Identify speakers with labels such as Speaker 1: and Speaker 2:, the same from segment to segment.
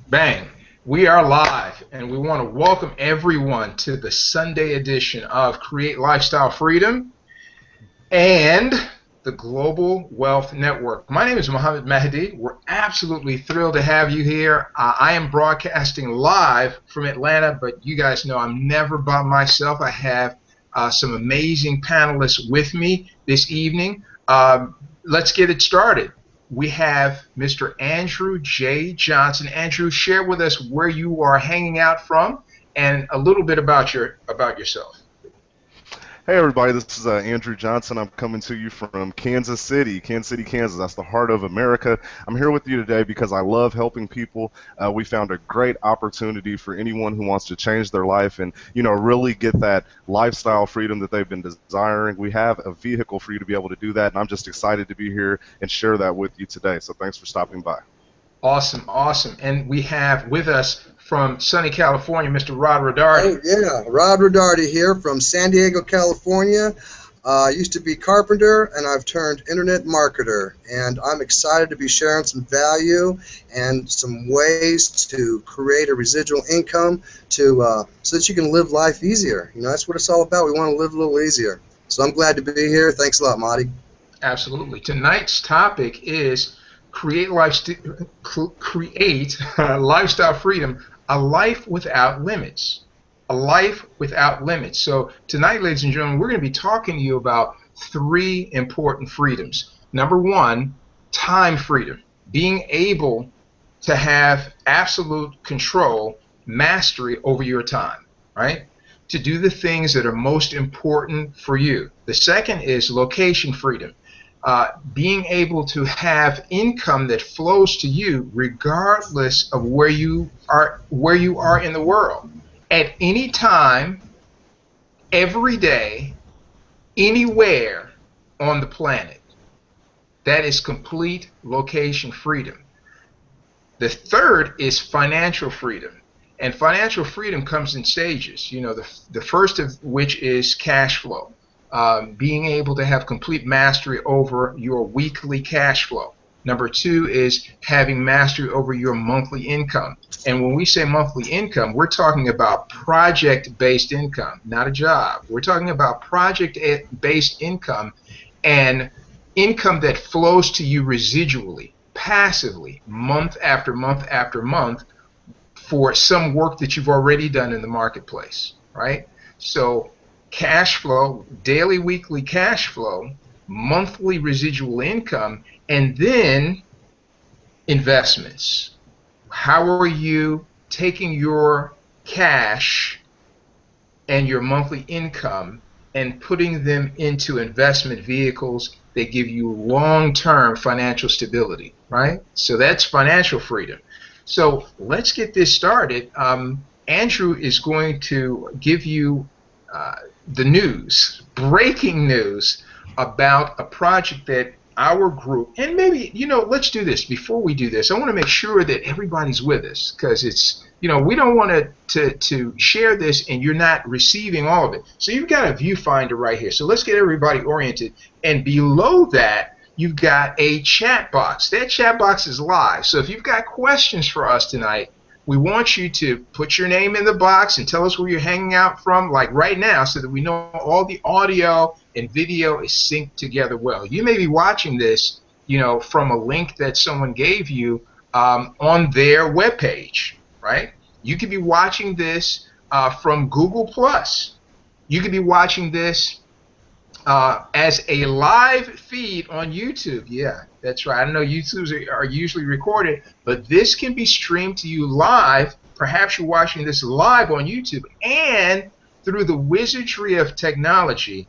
Speaker 1: Bang. We are live, and we want to welcome everyone to the Sunday edition of Create Lifestyle Freedom and the Global Wealth Network. My name is Mohammed Mahdi. We're absolutely thrilled to have you here. I am broadcasting live from Atlanta, but you guys know I'm never by myself. I have some amazing panelists with me this evening. Let's get it started. We have Mr. Andrew J. Johnson. Andrew, share with us where you are hanging out from and a little bit about yourself.
Speaker 2: Hey everybody, this is Andrew Johnson. I'm coming to you from Kansas City, Kansas. That's the heart of America. I'm here with you today because I love helping people. We found a great opportunity for anyone who wants to change their life and, really get that lifestyle freedom that they've been desiring. We have a vehicle for you to be able to do that, and I'm just excited to be here and share that with you today. So thanks for stopping by.
Speaker 1: Awesome, awesome. And we have with us from sunny California, Mr. Rod Rodardi.
Speaker 3: Oh, yeah, Rod Rodardi here from San Diego, California. Used to be carpenter, and I've turned internet marketer. And I'm excited to be sharing some value and some ways to create a residual income so that you can live life easier. That's what it's all about. We want to live a little easier. So I'm glad to be here. Thanks a lot, Marty.
Speaker 1: Absolutely. Tonight's topic is create lifestyle freedom, a life without limits. A life without limits. So tonight, ladies and gentlemen, we're going to be talking to you about three important freedoms. Number one, time freedom. Being able to have absolute control, mastery over your time, right? To do the things that are most important for you. The second is location freedom. Being able to have income that flows to you regardless of where you are in the world. At any time, every day, anywhere on the planet. That is complete location freedom. The third is financial freedom. And financial freedom comes in stages. The first of which is cash flow. Being able to have complete mastery over your weekly cash flow. Number two is having mastery over your monthly income. And when we say monthly income, we're talking about project-based income, not a job. We're talking about project-based income and income that flows to you residually, passively, month after month after month for some work that you've already done in the marketplace, right? So cash flow, daily, weekly cash flow, monthly residual income, and then investments. How are you taking your cash and your monthly income and putting them into investment vehicles that give you long-term financial stability, right? So that's financial freedom. So let's get this started. Andrew is going to give you the news, breaking news about a project that our group, and maybe, let's do this. Before we do this, I want to make sure that everybody's with us because it's, we don't want to share this and you're not receiving all of it. So you've got a viewfinder right here. So let's get everybody oriented. And below that, you've got a chat box. That chat box is live. So if you've got questions for us tonight, we want you to put your name in the box and tell us where you're hanging out from, like right now, so that we know all the audio and video is synced together well. You may be watching this, from a link that someone gave you on their webpage, right? You could be watching this from Google+. You could be watching this as a live feed on YouTube. Yeah, that's right. I know YouTubes are usually recorded, but this can be streamed to you live. Perhaps you're watching this live on YouTube, and through the wizardry of technology,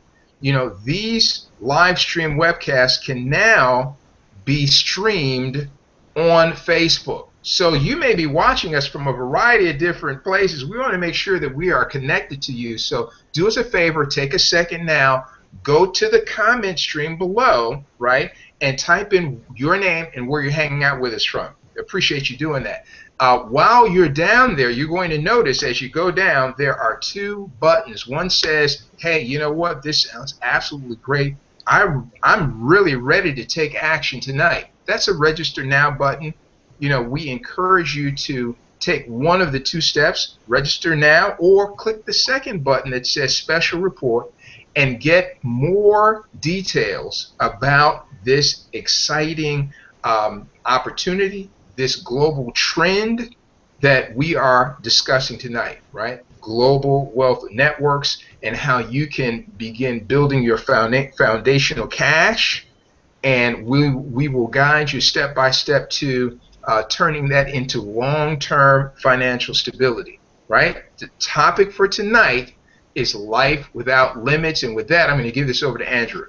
Speaker 1: these live stream webcasts can now be streamed on Facebook. So you may be watching us from a variety of different places. We want to make sure that we are connected to you. So do us a favor, take a second now, go to the comment stream below, right, and type in your name and where you're hanging out with us from. Appreciate you doing that. While you're down there, you're going to notice as you go down, there are two buttons. One says, hey, you know what, this sounds absolutely great. I'm really ready to take action tonight. That's a register now button. we encourage you to take one of the two steps, register now, or click the second button that says special report and get more details about this exciting opportunity, this global trend that we are discussing tonight, right? Global wealth networks and how you can begin building your foundational cash, and we will guide you step by step to turning that into long-term financial stability, right? The topic for tonight is life without limits, and with that, I'm going to give this over to Andrew.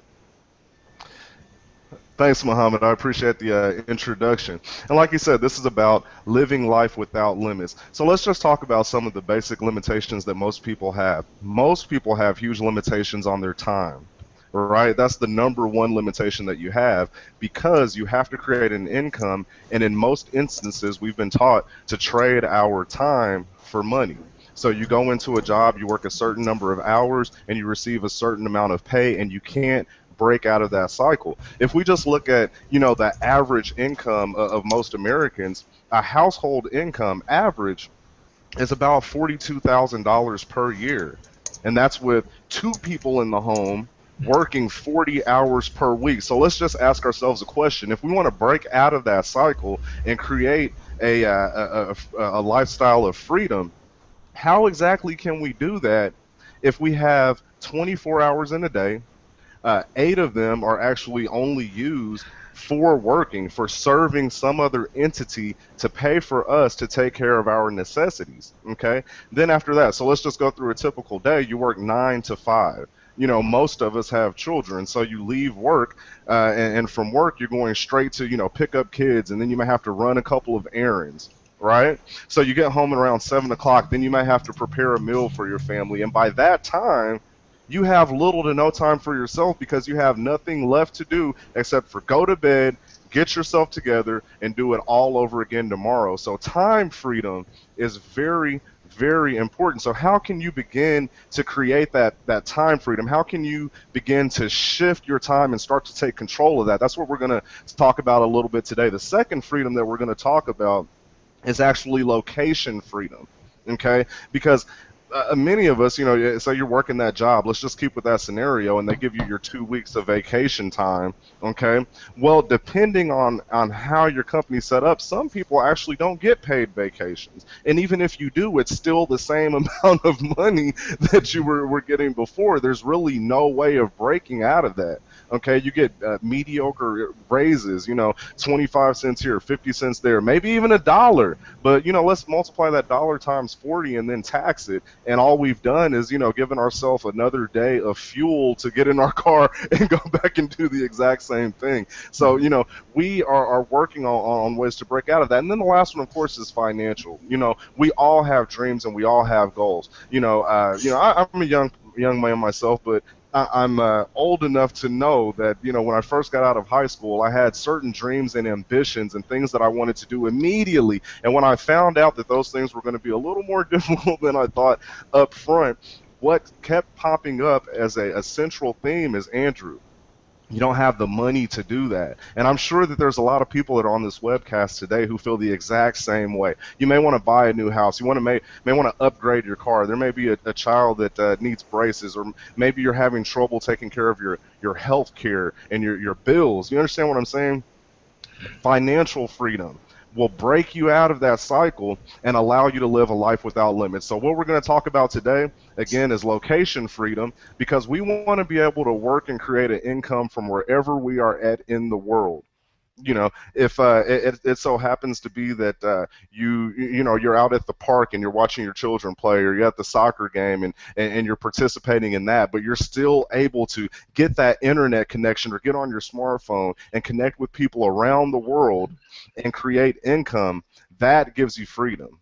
Speaker 2: Thanks, Muhammad. I appreciate the introduction. And like you said, this is about living life without limits. So let's just talk about some of the basic limitations that most people have. Most people have huge limitations on their time, right? That's the number one limitation that you have, because you have to create an income. And in most instances, we've been taught to trade our time for money. So you go into a job, you work a certain number of hours, and you receive a certain amount of pay, and you can't break out of that cycle. If we just look at, the average income of most Americans, a household income average is about $42,000 per year. And that's with two people in the home working 40 hours per week. So let's just ask ourselves a question. If we want to break out of that cycle and create a lifestyle of freedom, how exactly can we do that if we have 24 hours in a day? 8 of them are actually only used for working, for serving some other entity to pay for us to take care of our necessities. Okay. Then after that, so let's just go through a typical day. You work 9 to 5. Most of us have children, so you leave work, and from work you're going straight to pick up kids, and then you may have to run a couple of errands. Right? So you get home at around 7 o'clock, then you may have to prepare a meal for your family, and by that time you have little to no time for yourself, because you have nothing left to do except for go to bed, get yourself together, and do it all over again tomorrow. So time freedom is very, very important. So how can you begin to create that time freedom? How can you begin to shift your time and start to take control of that? That's what we're going to talk about a little bit today. The second freedom that we're going to talk about is actually location freedom. Okay? Because many of us, say you're working that job, let's just keep with that scenario, and they give you your 2 weeks of vacation time, okay? Well, depending on how your company's set up, some people actually don't get paid vacations. And even if you do, it's still the same amount of money that you were getting before. There's really no way of breaking out of that. Okay, you get mediocre raises, 25 cents here, 50 cents there, maybe even $1. But, let's multiply that dollar times 40 and then tax it. And all we've done is, given ourselves another day of fuel to get in our car and go back and do the exact same thing. So, we are working on ways to break out of that. And then the last one, of course, is financial. We all have dreams and we all have goals. I'm a young man myself, but I'm old enough to know that, when I first got out of high school, I had certain dreams and ambitions and things that I wanted to do immediately. And when I found out that those things were going to be a little more difficult than I thought up front, what kept popping up as a central theme is, Andrew, you don't have the money to do that. And I'm sure that there's a lot of people that are on this webcast today who feel the exact same way. You may want to buy a new house. You may want to upgrade your car. There may be a child that needs braces, or maybe you're having trouble taking care of your health care and your bills. You understand what I'm saying? Financial freedom will break you out of that cycle and allow you to live a life without limits. So what we're going to talk about today, again, is location freedom, because we want to be able to work and create an income from wherever we are at in the world. If it so happens to be that you're out at the park and you're watching your children play, or you're at the soccer game and you're participating in that, but you're still able to get that internet connection or get on your smartphone and connect with people around the world and create income, that gives you freedom.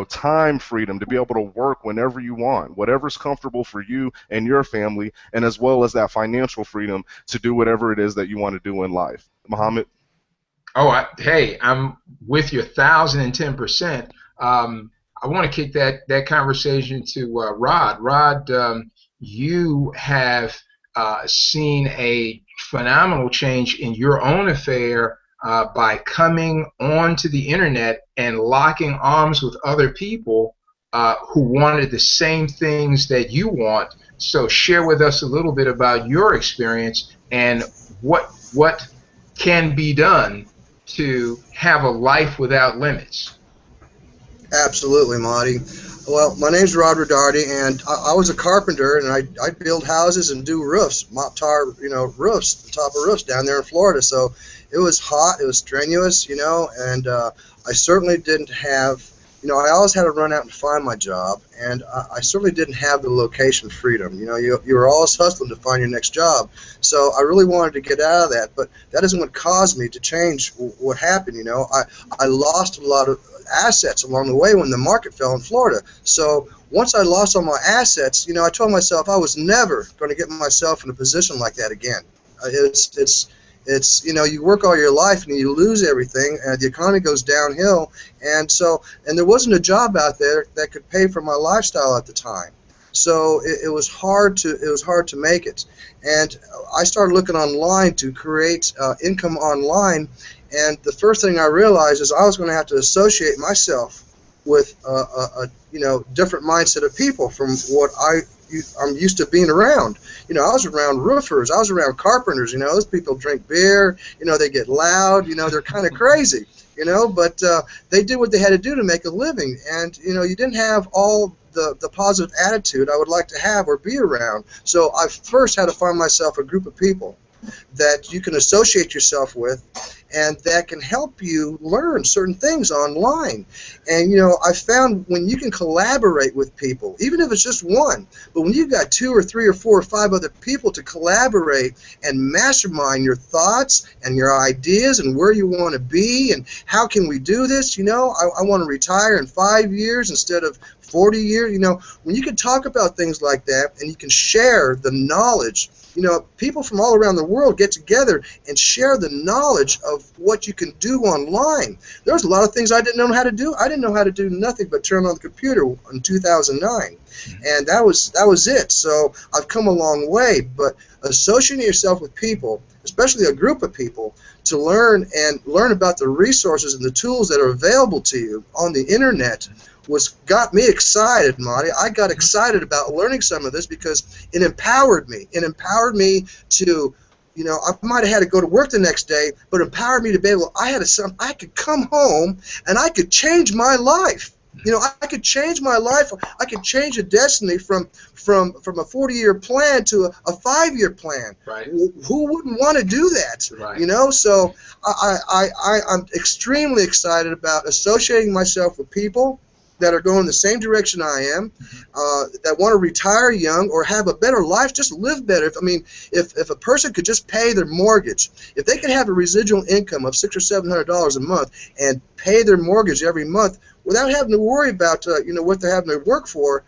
Speaker 2: Time freedom to be able to work whenever you want, whatever's comfortable for you and your family, and as well as that financial freedom to do whatever it is that you want to do in life. Muhammad?
Speaker 1: Hey, I'm with you 1,010%. I want to kick that conversation to Rod. Rod, you have seen a phenomenal change in your own affair by coming onto the internet and locking arms with other people who wanted the same things that you want. So share with us a little bit about your experience and what can be done to have a life without limits.
Speaker 3: Absolutely, Monty. Well, my name's Rod Rodardi, and I was a carpenter, and I'd build houses and do roofs, mop tar, roofs, the top of roofs down there in Florida. So it was hot, it was strenuous, and I certainly didn't have, I always had to run out and find my job, and I certainly didn't have the location freedom. You were always hustling to find your next job. So I really wanted to get out of that, but that isn't what caused me to change what happened. I lost a lot of assets along the way when the market fell in Florida. So once I lost all my assets, I told myself I was never going to get myself in a position like that again. It's you work all your life and you lose everything, and the economy goes downhill, and there wasn't a job out there that could pay for my lifestyle at the time. So it was hard to make it, and I started looking online to create income online. And the first thing I realized is I was going to have to associate myself with a different mindset of people from what I'm used to being around. I was around roofers, I was around carpenters. Those people drink beer. They get loud. They're kind of crazy. But they did what they had to do to make a living, and you didn't have all the positive attitude I would like to have or be around. So I first had to find myself a group of people that you can associate yourself with, and that can help you learn certain things online. And I found when you can collaborate with people, even if it's just one, but when you've got 2 or 3 or 4 or 5 other people to collaborate and mastermind your thoughts and your ideas and where you want to be and how can we do this. I want to retire in 5 years instead of 40 years. When you can talk about things like that and you can share the knowledge, people from all around the world get together and share the knowledge of what you can do online. There's a lot of things I didn't know how to do. I didn't know how to do nothing but turn on the computer in 2009, and that was it. So I've come a long way, but associating yourself with people, especially a group of people, to learn about the resources and the tools that are available to you on the internet got me excited, Monty. I got excited about learning some of this because it empowered me. It empowered me to, I might have had to go to work the next day, but it empowered me to be able. I could come home and I could change my life. I could change my life. I could change a destiny from a 40-year plan to a 5-year plan.
Speaker 1: Right.
Speaker 3: Who wouldn't want to do that?
Speaker 1: Right.
Speaker 3: So I'm extremely excited about associating myself with people that are going the same direction I am, that want to retire young or have a better life, just live better. If a person could just pay their mortgage, if they could have a residual income of $600 or $700 a month and pay their mortgage every month without having to worry about what they're having to work for,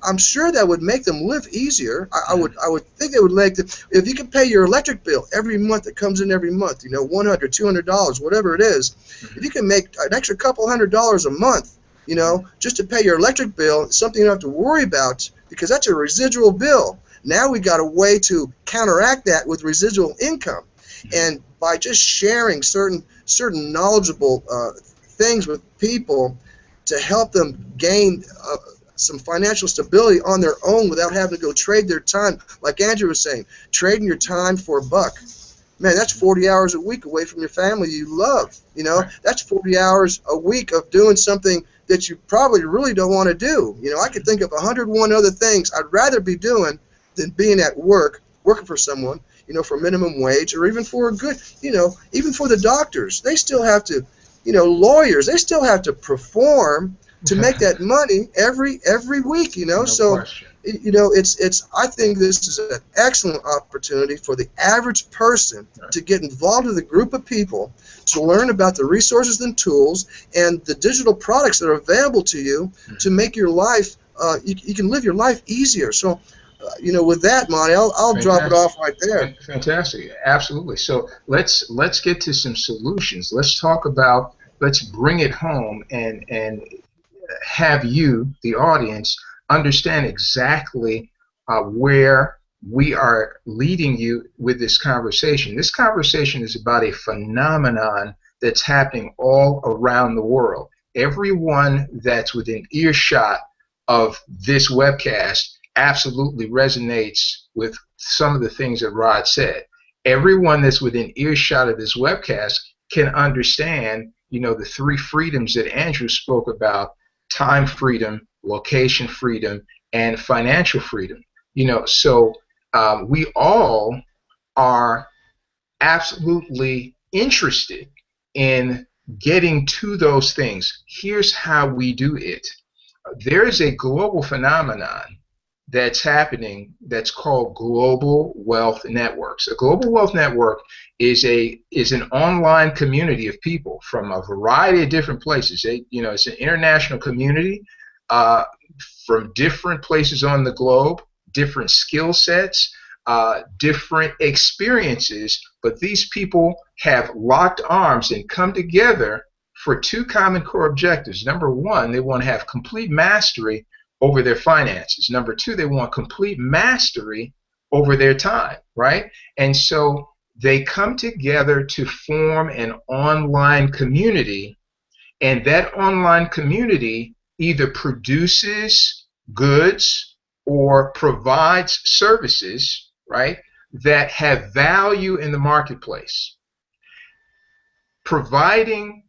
Speaker 3: I'm sure that would make them live easier. I would think it would make them, if you can pay your electric bill every month that comes in every month, $100, $200, whatever it is, if you can make an extra couple $100 a month, just to pay your electric bill, something you don't have to worry about because that's a residual bill. Now we got a way to counteract that with residual income, and by just sharing certain knowledgeable things with people to help them gain some financial stability on their own without having to go trade their time. Like Andrew was saying, trading your time for a buck. Man, that's 40 hours a week away from your family you love. That's 40 hours a week of doing something that you probably really don't want to do. I could think of 101 other things I'd rather be doing than being at work, working for someone, for minimum wage, or even for a good, even for the doctors. They still have to, lawyers, they still have to perform to make that money every week,
Speaker 1: No
Speaker 3: so
Speaker 1: question.
Speaker 3: I think this is an excellent opportunity for the average person to get involved with a group of people to learn about the resources and tools and the digital products that are available to you to make your life, you can live your life easier. So with that, Monty, I'll drop it off right there.
Speaker 1: Fantastic. Absolutely. So let's get to some solutions. Let's bring it home and have you, the audience, understand exactly where we are leading you with this conversation. This conversation is about a phenomenon that's happening all around the world. Everyone that's within earshot of this webcast absolutely resonates with some of the things that Rod said. Everyone that's within earshot of this webcast can understand, the three freedoms that Andrew spoke about: time freedom, location freedom, and financial freedom. So we all are absolutely interested in getting to those things. Here's how we do it. There is a global phenomenon that's happening that's called global wealth networks. A global wealth network is an online community of people from a variety of different places. It's an international community uh, from different places on the globe, different skill sets, different experiences, but these people have locked arms and come together for two common core objectives. Number one, they want to have complete mastery over their finances. Number two, they want complete mastery over their time, right? And so they come together to form an online community, and that online community either produces goods or provides services, right, that have value in the marketplace. Providing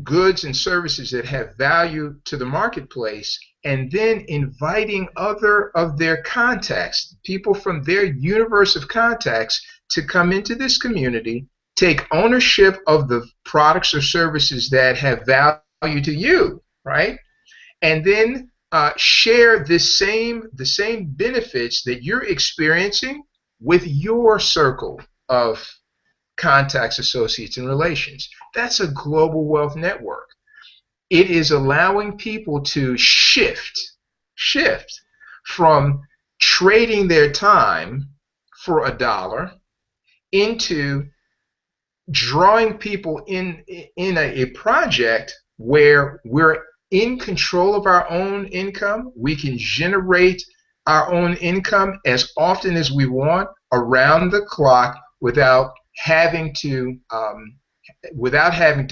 Speaker 1: goods and services that have value to the marketplace, and then inviting other of their contacts, people from their universe of contacts, to come into this community, take ownership of the products or services that have value to you, right? And then share the same benefits that you're experiencing with your circle of contacts, associates, and relations. That's a global wealth network. It is allowing people to shift from trading their time for $1 into drawing people in a project where we're in control of our own income. We can generate our own income as often as we want, around the clock, without having to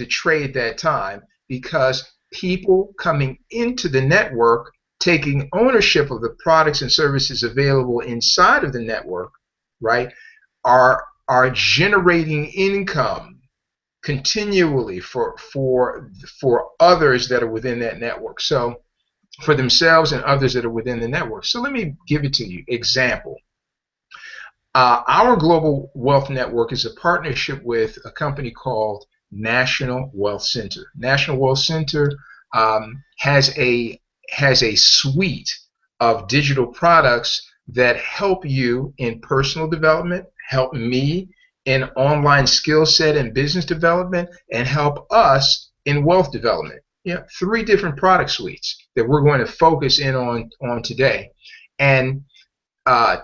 Speaker 1: trade that time, because people coming into the network, taking ownership of the products and services available inside of the network, right, are generating income continually for others that are within that network. So for themselves and others that are within the network. So let me give it to you. Example. Our Global Wealth Network is a partnership with a company called National Wealth Center. National Wealth Center has a suite of digital products that help you in personal development, help me in online skill set and business development, and help us in wealth development. 3 different product suites that we're going to focus in on today. And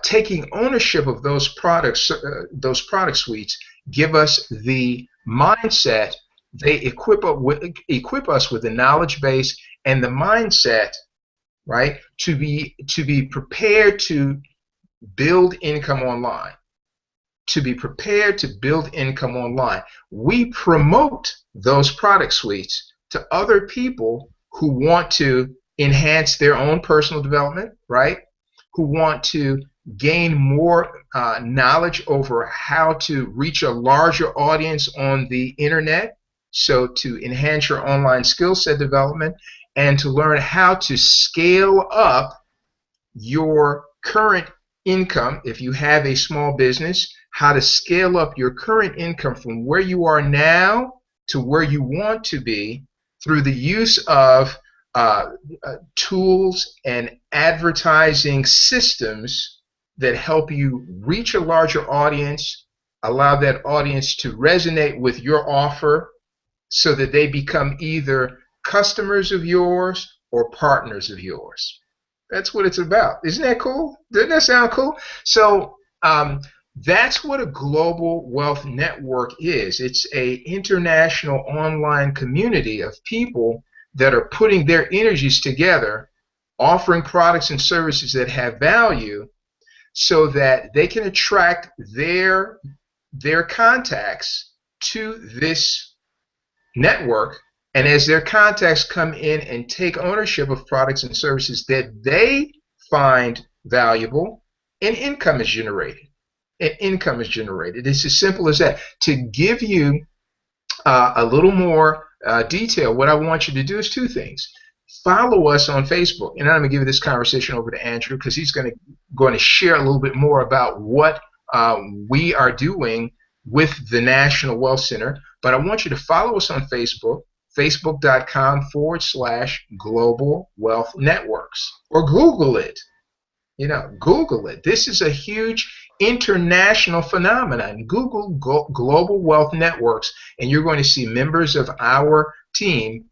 Speaker 1: taking ownership of those product suites give us the mindset. They equip us with the knowledge base and the mindset, right, to be prepared to build income online. To be prepared to build income online. We promote those product suites to other people who want to enhance their own personal development, right? Who want to gain more knowledge over how to reach a larger audience on the internet, so to enhance your online skill set development, and to learn how to scale up your current income. If you have a small business, how to scale up your current income from where you are now to where you want to be through the use of tools and advertising systems that help you reach a larger audience, allow that audience to resonate with your offer so that they become either customers of yours or partners of yours. That's what it's about. Isn't that cool? Doesn't that sound cool? So that's what a global wealth network is. It's an international online community of people that are putting their energies together, offering products and services that have value, so that they can attract their contacts to this network. And as their contacts come in and take ownership of products and services that they find valuable, an income is generated. An income is generated. It's as simple as that. To give you a little more detail, what I want you to do is two things. Follow us on Facebook, and I'm going to give this conversation over to Andrew because he's going to share a little bit more about what we are doing with the National Wealth Center. But I want you to follow us on Facebook, facebook.com/Global Wealth Networks, or Google it. Google it. This is a huge international phenomenon. Google Global Wealth Networks, and you're going to see members of our team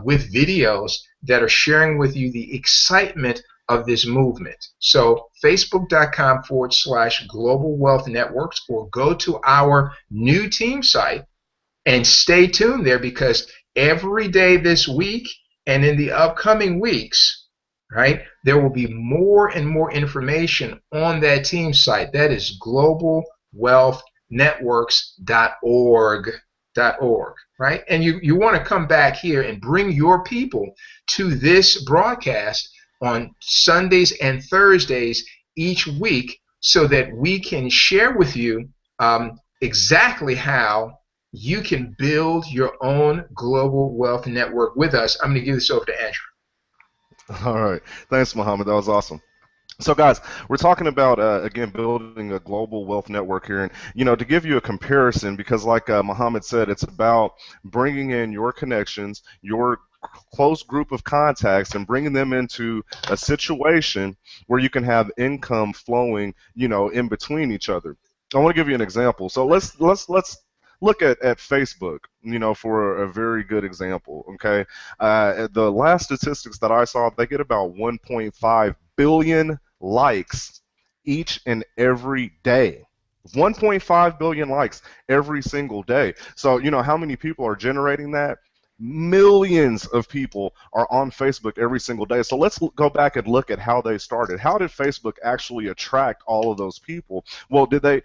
Speaker 1: with videos that are sharing with you the excitement of this movement. So facebook.com/Global Wealth Networks, or go to our new team site and stay tuned there, because every day this week and in the upcoming weeks, right, there will be more and more information on that team site. That is globalwealthnetworks.org, right? And you want to come back here and bring your people to this broadcast on Sundays and Thursdays each week, so that we can share with you exactly how you can build your own global wealth network with us. I'm going to give this over to Andrew.
Speaker 2: All right. Thanks, Muhammad. That was awesome. So, guys, we're talking about, again, building a global wealth network here. And, to give you a comparison, because like Muhammad said, it's about bringing in your connections, your close group of contacts, and bringing them into a situation where you can have income flowing, in between each other. I want to give you an example. So let's look at Facebook, for a very good example, okay? The last statistics that I saw, they get about 1.5 billion likes each and every day. 1.5 billion likes every single day. So, how many people are generating that? Millions of people are on Facebook every single day. So let's go back and look at how they started. How did Facebook actually attract all of those people? Well, did you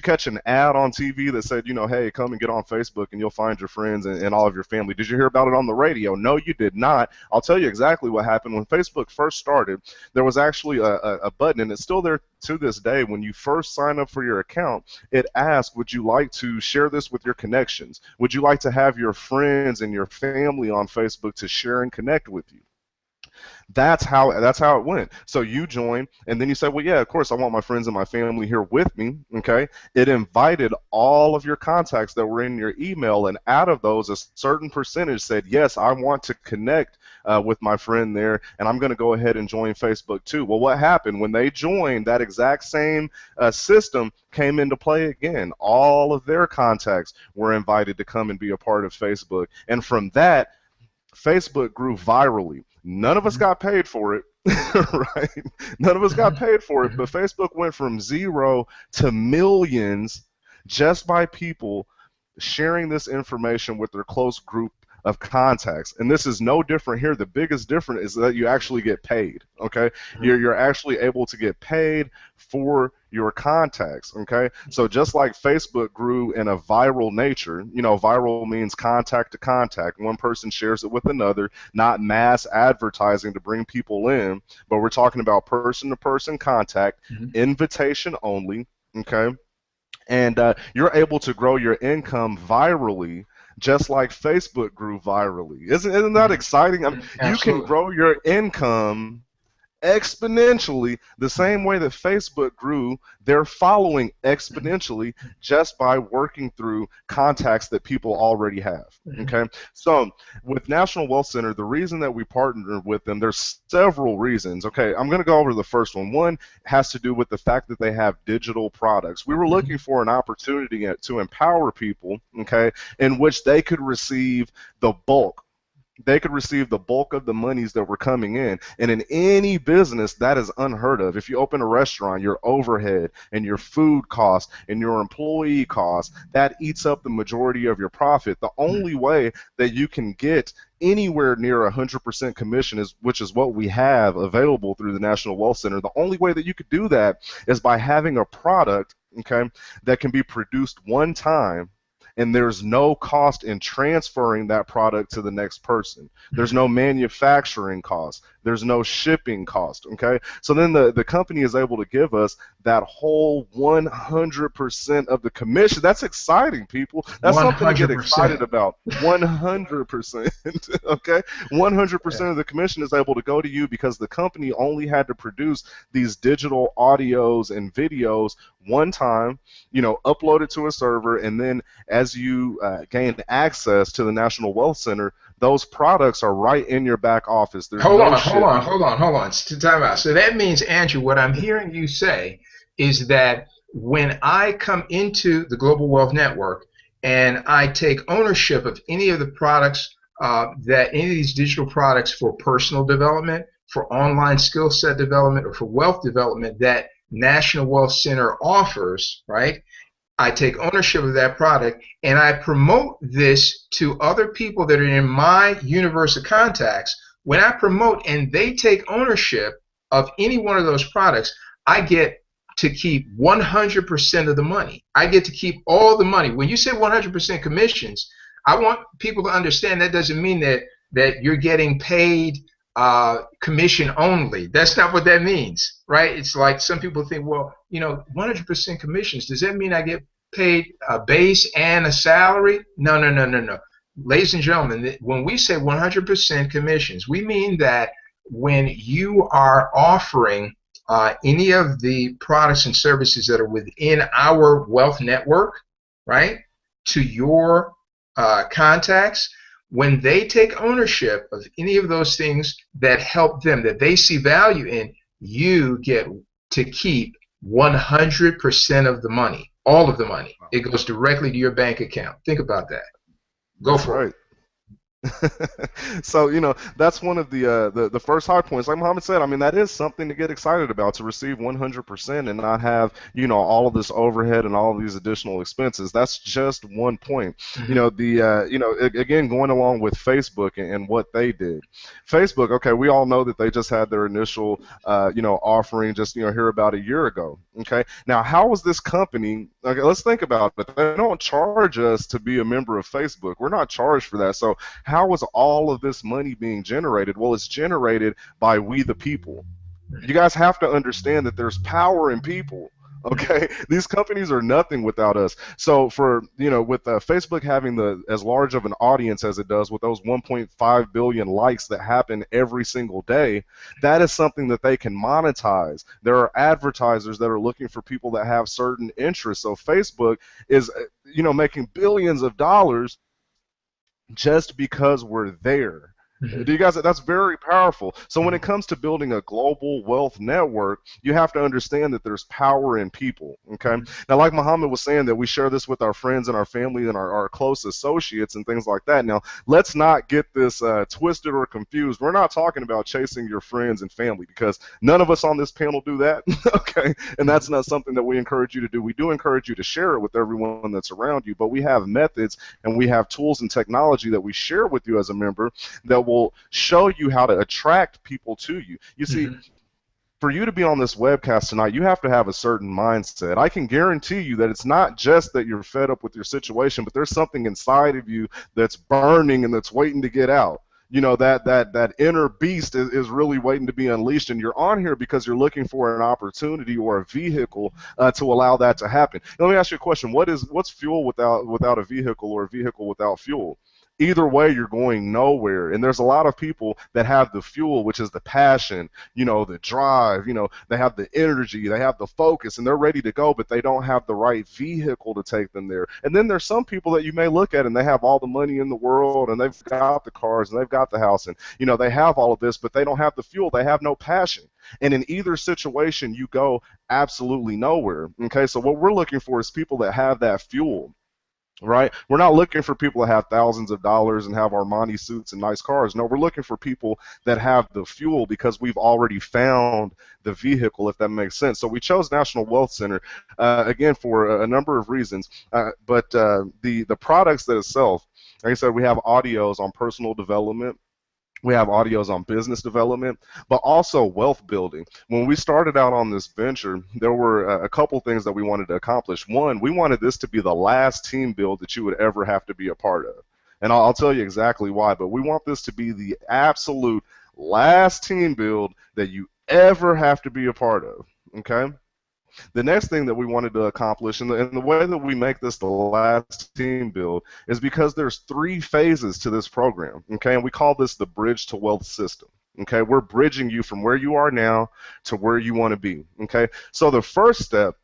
Speaker 2: catch an ad on TV that said, hey, come and get on Facebook and you'll find your friends and all of your family? Did you hear about it on the radio? No, you did not. I'll tell you exactly what happened. When Facebook first started, there was actually a button, and it's still there to this day. When you first sign up for your account, it asks, would you like to share this with your connections? Would you like to have your friends and your family on Facebook to share and connect with you? That's how it went. So you join, and then you say, well, yeah, of course, I want my friends and my family here with me, okay? It invited all of your contacts that were in your email, and out of those, a certain percentage said, yes, I want to connect with my friend there, and I'm going to go ahead and join Facebook too. Well, what happened? When they joined, that exact same system came into play again. All of their contacts were invited to come and be a part of Facebook, and from that, Facebook grew virally. None of us got paid for it, right? None of us got paid for it, but Facebook went from 0 to millions just by people sharing this information with their close group of contacts. And this is no different here. The biggest difference is that you actually get paid, okay? You're actually able to get paid for your contacts, okay? So just like Facebook grew in a viral nature, viral means contact to contact. One person shares it with another, not mass advertising to bring people in, but we're talking about person-to-person contact, invitation only, okay? And you're able to grow your income virally, just like Facebook grew virally. Isn't that exciting? I mean, you can grow your income exponentially the same way that Facebook grew their following exponentially, just by working through contacts that people already have. Okay, so with National Wealth Center, the reason that we partnered with them, there's several reasons. Okay, I'm going to go over the first one. One has to do with the fact that they have digital products. We were looking for an opportunity to empower people, okay, in which they could receive the bulk. They could receive the bulk of the monies that were coming in. And in any business, that is unheard of. If you open a restaurant, your overhead and your food costs and your employee costs, that eats up the majority of your profit. The only way that you can get anywhere near 100% commission, which is what we have available through the National Wealth Center, the only way that you could do that is by having a product, okay, that can be produced one time, and there's no cost in transferring that product to the next person. There's no manufacturing cost. There's no shipping cost, okay? So then the company is able to give us that whole 100% of the commission. That's exciting, people. That's something to get excited
Speaker 1: 100%.
Speaker 2: about. 100%, okay? 100% of the commission is able to go to you because the company only had to produce these digital audios and videos one time, upload it to a server, and then as you gain access to the National Wealth Center, those products are right in your back office. There's
Speaker 1: Hold
Speaker 2: no
Speaker 1: on,
Speaker 2: shit.
Speaker 1: hold on. Time out. So that means, Andrew, what I'm hearing you say is that when I come into the Global Wealth Network and I take ownership of any of the products, any of these digital products for personal development, for online skill set development, or for wealth development that National Wealth Center offers, right? I take ownership of that product and I promote this to other people that are in my universe of contacts. When I promote and they take ownership of any one of those products, I get to keep 100% of the money. I get to keep all the money. When you say 100% commissions, I want people to understand that doesn't mean that you're getting paid commission only. That's not what that means, right? It's like some people think, well, 100% commissions, does that mean I get paid a base and a salary? No. Ladies and gentlemen, when we say 100% commissions, we mean that when you are offering any of the products and services that are within our wealth network, right, to your contacts, when they take ownership of any of those things that help them, that they see value in, you get to keep 100% of the money, all of the money. It goes directly to your bank account. Think about that. Go for it.
Speaker 2: So that's one of the first high points. Like Muhammad said, I mean, that is something to get excited about, to receive 100% and not have all of this overhead and all of these additional expenses. That's just one point. Again, going along with Facebook and what they did. Facebook, okay, we all know that they just had their initial offering just here about a year ago. Okay, now how was this company? Okay, let's think about it. They don't charge us to be a member of Facebook. We're not charged for that. So how is all of this money being generated? Well, it's generated by we the people. You guys have to understand that there's power in people. Okay, these companies are nothing without us. So for with Facebook having as large of an audience as it does, with those 1.5 billion likes that happen every single day, that is something that they can monetize. There are advertisers that are looking for people that have certain interests. So Facebook is making billions of dollars just because we're there. Do you guys? That's very powerful. So when it comes to building a global wealth network, you have to understand that there's power in people. Okay. Now, like Muhammad was saying, that we share this with our friends and our family and our close associates and things like that. Now, let's not get this twisted or confused. We're not talking about chasing your friends and family, because none of us on this panel do that. Okay. And that's not something that we encourage you to do. We do encourage you to share it with everyone that's around you, but we have methods and we have tools and technology that we share with you as a member that will show you how to attract people to you. You see, for you to be on this webcast tonight, you have to have a certain mindset. I can guarantee you that it's not just that you're fed up with your situation, but there's something inside of you that's burning and that's waiting to get out. That inner beast is really waiting to be unleashed, and you're on here because you're looking for an opportunity or a vehicle to allow that to happen. Now, let me ask you a question. What's fuel without a vehicle, or a vehicle without fuel? Either way, you're going nowhere. And there's a lot of people that have the fuel, which is the passion, the drive, they have the energy, they have the focus, and they're ready to go, but they don't have the right vehicle to take them there. And then there's some people that you may look at and they have all the money in the world, and they've got the cars, and they've got the house, and they have all of this, but they don't have the fuel. They have no passion. And in either situation, you go absolutely nowhere. Okay, so what we're looking for is people that have that fuel. Right? We're not looking for people that have thousands of dollars and have Armani suits and nice cars. No, we're looking for people that have the fuel, because we've already found the vehicle, if that makes sense. So we chose National Wealth Center, again, for a number of reasons. But the products that itself, Like I said, we have audios on personal development. We have audios on business development, but also wealth building. When we started out on this venture, there were a couple things that we wanted to accomplish. One, we wanted this to be the last team build that you would ever have to be a part of. And I'll tell you exactly why, but we want this to be the absolute last team build that you ever have to be a part of. Okay? The next thing that we wanted to accomplish, and the way that we make this the last team build, is because there's 3 phases to this program, okay? And we call this the bridge to wealth system, okay? We're bridging you from where you are now to where you want to be, okay? So the first step,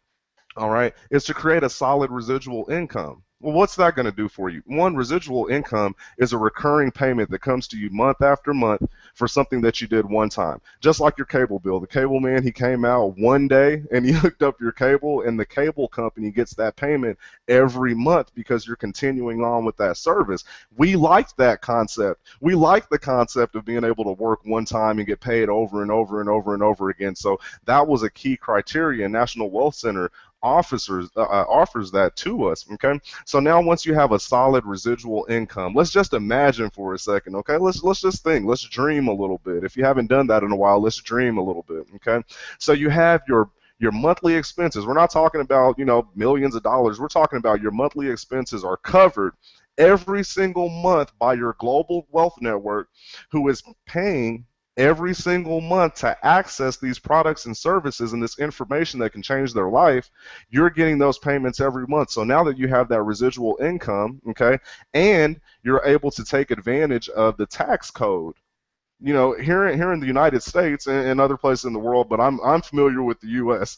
Speaker 2: all right, is to create a solid residual income. Well, what's that going to do for you? One, residual income is a recurring payment that comes to you month after month for something that you did one time. Just like your cable bill. The cable man, he came out one day and he hooked up your cable, and the cable company gets that payment every month because you're continuing on with that service. We liked that concept. We like the concept of being able to work one time and get paid over and over and over and over again. So that was a key criteria. National Wealth Center offers that to us, okay? So now once you have a solid residual income, let's just imagine for a second, okay? Let's just think, let's dream a little bit. If you haven't done that in a while, let's dream a little bit, okay? So you have your monthly expenses. We're not talking about, millions of dollars. We're talking about your monthly expenses are covered every single month by your global wealth network, who is paying every single month to access these products and services and this information that can change their life. You're getting those payments every month. So now that you have that residual income, okay, and you're able to take advantage of the tax code. Here in the United States and other places in the world, but I'm familiar with the U.S.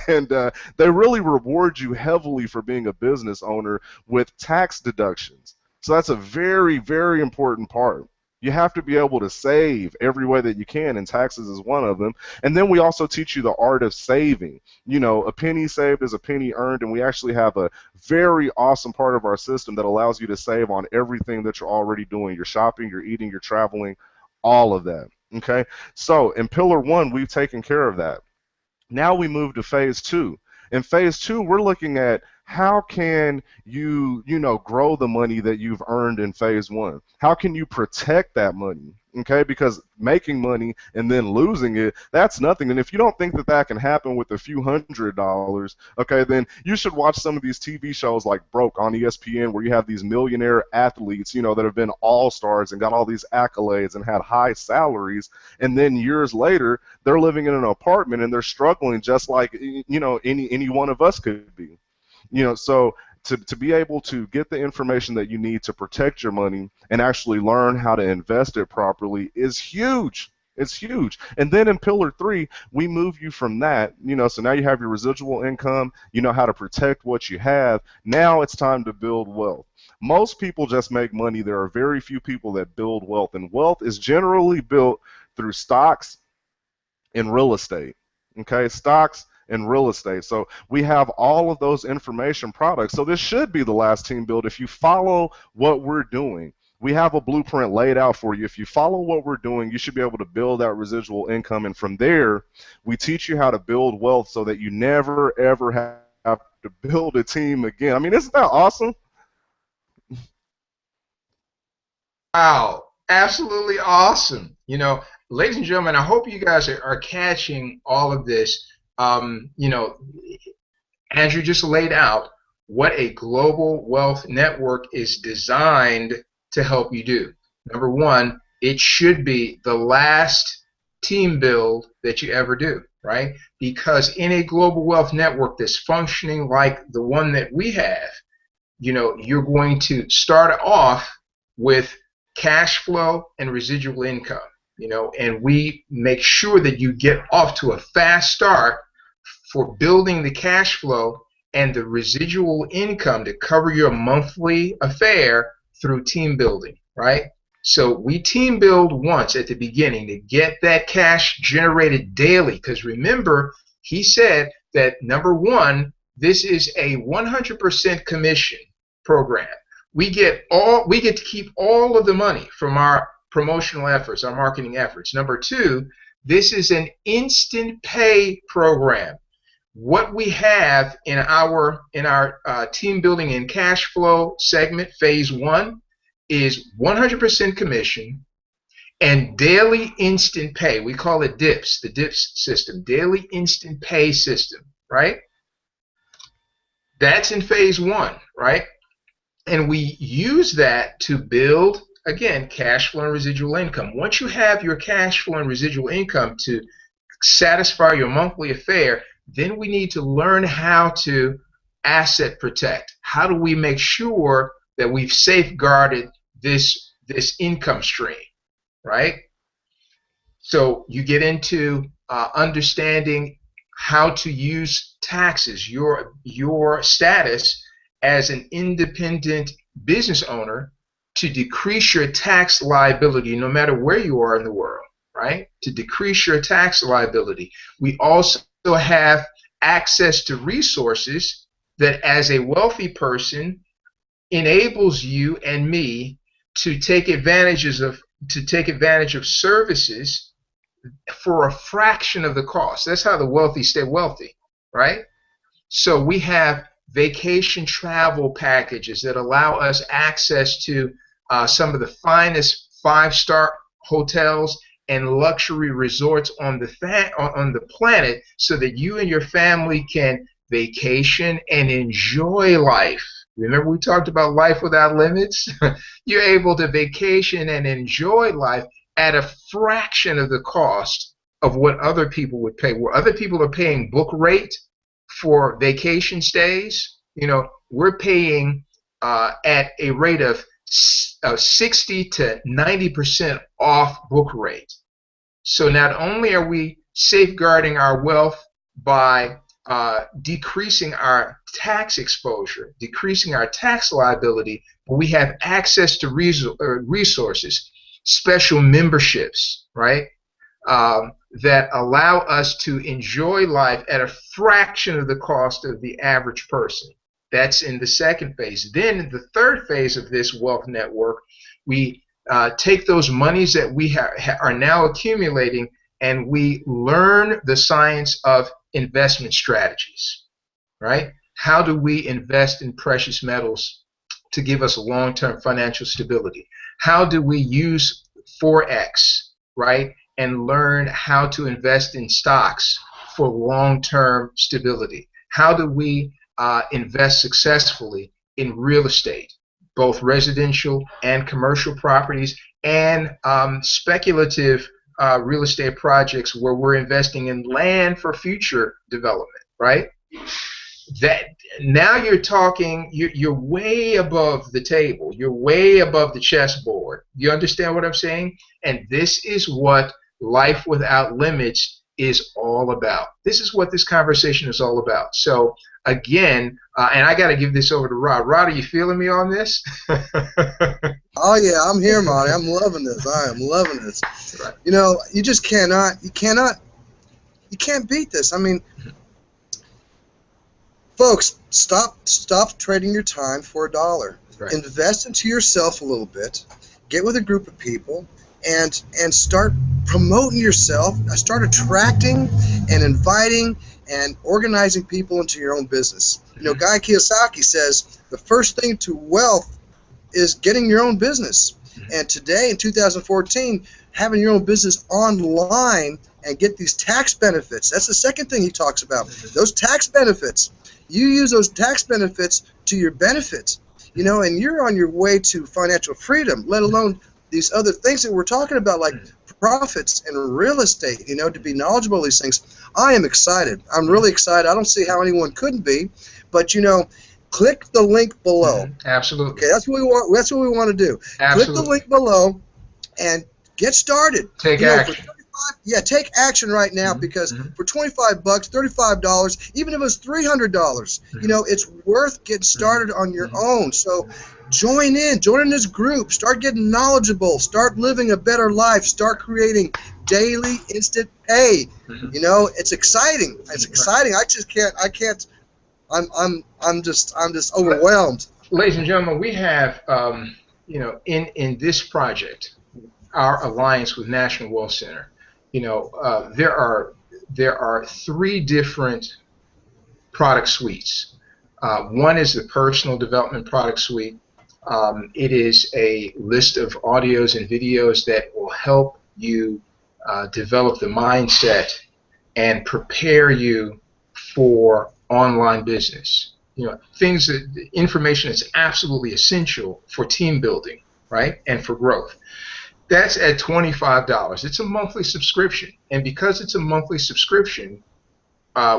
Speaker 2: and they really reward you heavily for being a business owner with tax deductions. So that's a very, very important part. You have to be able to save every way that you can, and taxes is one of them. And then we also teach you the art of saving. A penny saved is a penny earned, and we actually have a very awesome part of our system that allows you to save on everything that you're already doing. You're shopping, you're eating, you're traveling, all of that. Okay? So in Pillar 1, we've taken care of that. Now we move to Phase 2. In Phase 2, we're looking at how can you, grow the money that you've earned in Phase 1? How can you protect that money? Okay, because making money and then losing it, that's nothing. And if you don't think that that can happen with a few $100s, okay, then you should watch some of these TV shows like Broke on ESPN, where you have these millionaire athletes, that have been all-stars and got all these accolades and had high salaries, and then years later, they're living in an apartment and they're struggling just like, any one of us could be. So to be able to get the information that you need to protect your money and actually learn how to invest it properly is huge. It's huge. And then in Pillar 3, we move you from that, so now you have your residual income, you know how to protect what you have. Now it's time to build wealth. Most people just make money. There are very few people that build wealth, and wealth is generally built through stocks and real estate. Okay, stocks and real estate. So we have all of those information products. So this should be the last team build if you follow what we're doing. We have a blueprint laid out for you. If you follow what we're doing, you should be able to build that residual income. And from there, we teach you how to build wealth so that you never, ever have to build a team again. I mean, isn't that awesome?
Speaker 1: Wow, absolutely awesome. Ladies and gentlemen, I hope you guys are catching all of this. Andrew just laid out what a global wealth network is designed to help you do. Number one, it should be the last team build that you ever do, right? Because in a global wealth network that's functioning like the one that we have, you're going to start off with cash flow and residual income, and we make sure that you get off to a fast start for building the cash flow and the residual income to cover your monthly affair through team building, right? So we team build once at the beginning to get that cash generated daily, because remember, he said that number one, this is a 100% commission program. We get to keep all of the money from our promotional efforts, our marketing efforts. Number two, this is an instant pay program. What we have in our team building and cash flow segment, Phase 1, is 100% commission and daily instant pay. We call it DIPS, the DIPS system, daily instant pay system, right? That's in phase one, right? And we use that to build, again, cash flow and residual income. Once you have your cash flow and residual income to satisfy your monthly affair, then we need to learn how to asset protect. How do we make sure that we've safeguarded this income stream, right? So you get into understanding how to use taxes, your status as an independent business owner, to decrease your tax liability no matter where you are in the world, right? To decrease your tax liability. We also have access to resources that, as a wealthy person, enables you and me to take advantage of services for a fraction of the cost. That's how the wealthy stay wealthy, right? So we have vacation travel packages that allow us access to some of the finest five-star hotels and luxury resorts on the planet, so that you and your family can vacation and enjoy life. Remember, we talked about life without limits? You're able to vacation and enjoy life at a fraction of the cost of what other people would pay. Where other people are paying book rate for vacation stays, we're paying at a rate of 60 to 90% off book rate. So not only are we safeguarding our wealth by decreasing our tax exposure, decreasing our tax liability, but we have access to resources, special memberships, right, that allow us to enjoy life at a fraction of the cost of the average person. That's in the second phase. Then in the third phase of this wealth network, we take those monies that we are now accumulating, and we learn the science of investment strategies, right? How do we invest in precious metals to give us long-term financial stability? How do we use Forex, right, and learn how to invest in stocks for long-term stability? How do we invest successfully in real estate, both residential and commercial properties, and speculative real estate projects where we're investing in land for future development, right? That now you're talking, you're way above the table, you're way above the chessboard. You understand what I'm saying? And this is what life without limits is all about. This is what this conversation is all about. So again, and I got to give this over to Rod. Rod, are you feeling me on this?
Speaker 3: Oh yeah, I'm here, Monty. I'm loving this. I am loving this.
Speaker 1: Right.
Speaker 3: You just you can't beat this. I mean, folks, stop trading your time for a dollar.
Speaker 1: Right.
Speaker 3: Invest into yourself a little bit. Get with a group of people and start promoting yourself. Start attracting and inviting and organizing people into your own business. Guy Kiyosaki says the first thing to wealth is getting your own business. And today, in 2014, having your own business online and get these tax benefits. That's the second thing he talks about. Those tax benefits. You use those tax benefits to your benefit, and you're on your way to financial freedom, let alone these other things that we're talking about, like profits and real estate, to be knowledgeable of these things. I am excited. I'm really excited. I don't see how anyone couldn't be, but, click the link below.
Speaker 1: Absolutely.
Speaker 3: Okay, that's what we want. That's what we want to do.
Speaker 1: Absolutely.
Speaker 3: Click the link below and get started.
Speaker 1: Take action.
Speaker 3: Take action right now, because for $25, $35, even if it was $300, it's worth getting started on your own. So join in this group, start getting knowledgeable, start living a better life, start creating daily instant pay. It's exciting. It's exciting. I'm just overwhelmed.
Speaker 1: Ladies and gentlemen, we have in this project, our alliance with National Wealth Center, there are three different product suites. One is the personal development product suite. It is a list of audios and videos that will help you develop the mindset and prepare you for online business. Things that information is absolutely essential for team building, right, and for growth. That's at $25. It's a monthly subscription, and because it's a monthly subscription,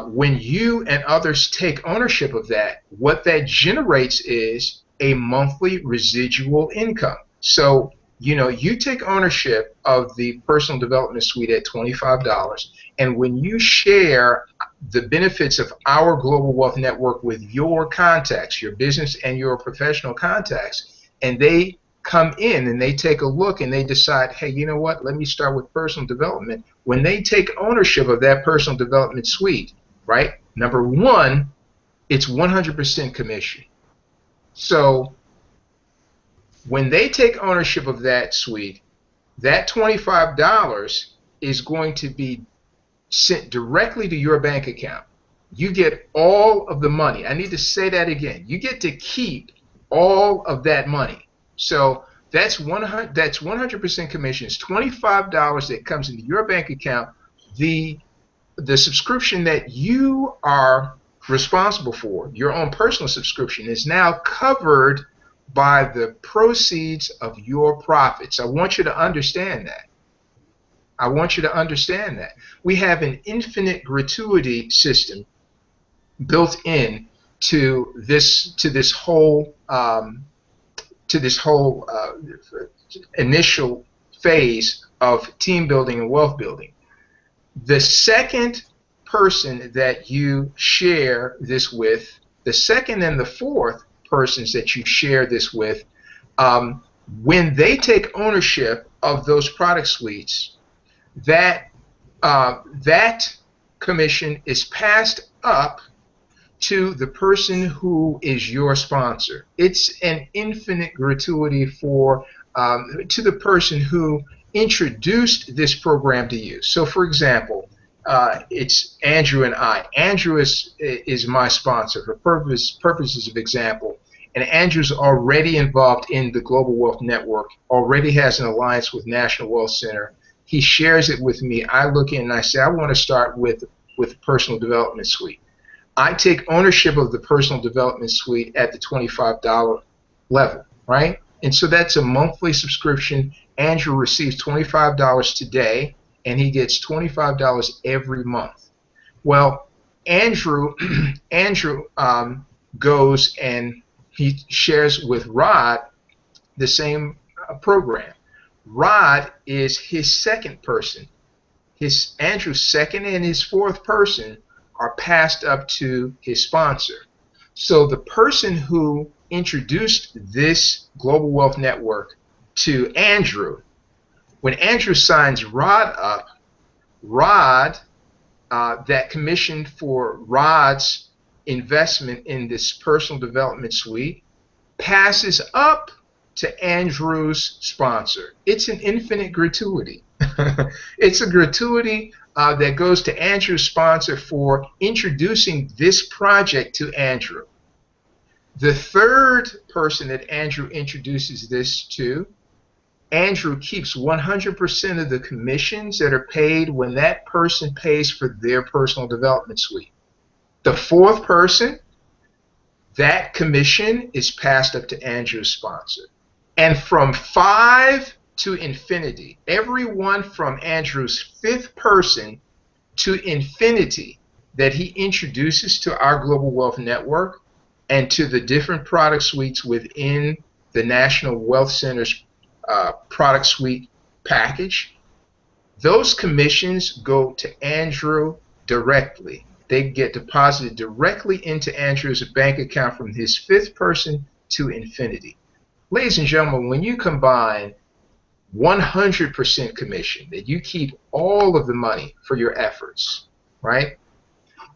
Speaker 1: when you and others take ownership of that, what that generates is a monthly residual income. So, you take ownership of the personal development suite at $25, and when you share the benefits of our global wealth network with your contacts, your business and your professional contacts, and they come in and they take a look and they decide, hey, you know what, let me start with personal development. When they take ownership of that personal development suite, right, number one, it's 100% commission. So when they take ownership of that suite, that $25 is going to be sent directly to your bank account. You get all of the money. I need to say that again. You get to keep all of that money. So that's 100% commission. It's $25 that comes into your bank account. The subscription that you are responsible for, your own personal subscription, is now covered by the proceeds of your profits. I want you to understand that. I want you to understand that. We have an infinite gratuity system built in to this whole initial phase of team building and wealth building. The second person that you share this with, the second and the fourth persons that you share this with, when they take ownership of those product suites, that commission is passed up to the person who is your sponsor. It's an infinite gratuity to the person who introduced this program to you. So, for example, it's Andrew and I. Andrew is my sponsor for purposes of example, and Andrew's already involved in the Global Wealth Network, already has an alliance with National Wealth Center. He shares it with me. I look in and I say, I want to start with Personal Development Suite. I take ownership of the Personal Development Suite at the $25 level, right? And so that's a monthly subscription. Andrew receives $25 today, and he gets $25 every month. Well, Andrew goes and he shares with Rod the same program. Rod is his second person. Andrew's second and his fourth person are passed up to his sponsor. So the person who introduced this Global Wealth Network to Andrew, when Andrew signs Rod up, that commission for Rod's investment in this personal development suite passes up to Andrew's sponsor. It's an infinite gratuity. It's a gratuity that goes to Andrew's sponsor for introducing this project to Andrew. The third person that Andrew introduces this to, Andrew keeps 100% of the commissions that are paid when that person pays for their personal development suite. The fourth person, that commission is passed up to Andrew's sponsor. And from 5 to infinity, everyone from Andrew's fifth person to infinity that he introduces to our Global Wealth Network and to the different product suites within the National Wealth Center's product suite package, those commissions go to Andrew directly. They get deposited directly into Andrew's bank account from his fifth person to infinity. Ladies and gentlemen, when you combine 100% commission, that you keep all of the money for your efforts, right?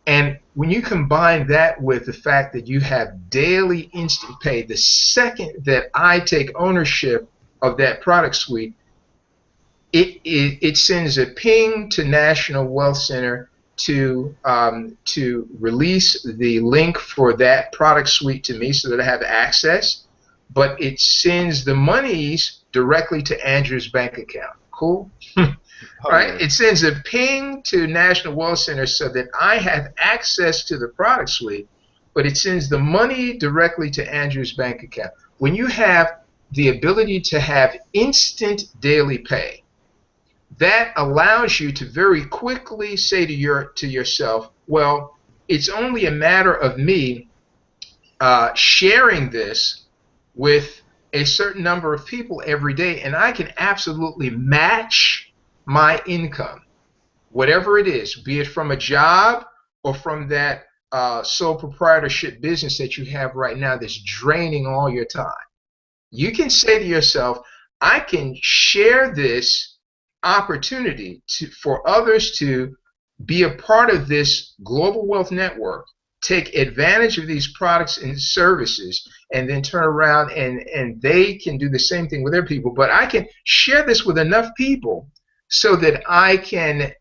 Speaker 1: And when you combine that with the fact that you have daily instant pay, the second that I take ownership of that product suite, it sends a ping to National Wealth Center to release the link for that product suite to me so that I have access. but it sends the monies directly to Andrew's bank account. Cool?
Speaker 2: Oh
Speaker 1: Right?
Speaker 2: yeah.
Speaker 1: It sends a ping to National Wealth Center so that I have access to the product suite, but it sends the money directly to Andrew's bank account. When you have the ability to have instant daily pay, that allows you to very quickly say to yourself, well, it's only a matter of me sharing this with a certain number of people every day, and I can absolutely match my income, whatever it is, be it from a job or from that sole proprietorship business that you have right now that's draining all your time. You can say to yourself, I can share this opportunity for others to be a part of this global wealth network, take advantage of these products and services, and then turn around and they can do the same thing with their people. But I can share this with enough people so that I can